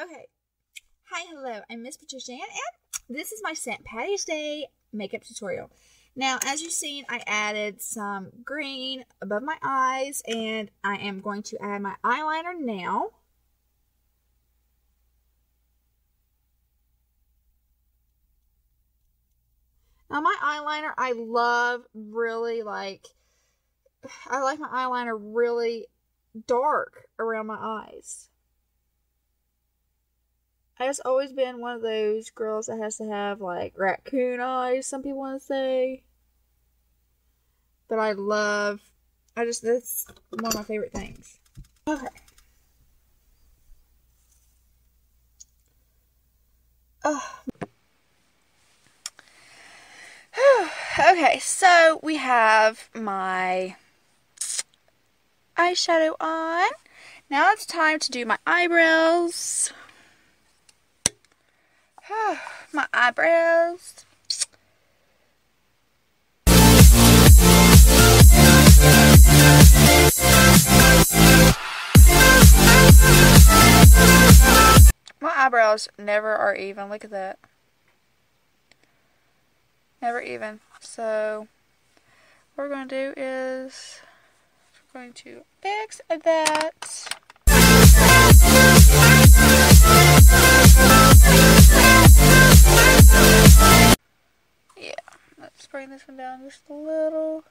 Okay. Hi, hello. I'm Miss PatriciaAnn, and this is my St. Patty's Day makeup tutorial. Now, as you've seen, I added some green above my eyes, and I am going to add my eyeliner now. Now, my eyeliner, I like my eyeliner really dark around my eyes. I've just always been one of those girls that has to have, like, raccoon eyes, some people want to say. But that's one of my favorite things. Okay. Oh. Okay, so we have my eyeshadow on. Now it's time to do my eyebrows. My eyebrows. My eyebrows never are even. Look at that. Never even. So what we're going to do is we're going to fix that. Yeah, let's bring this one down just a little.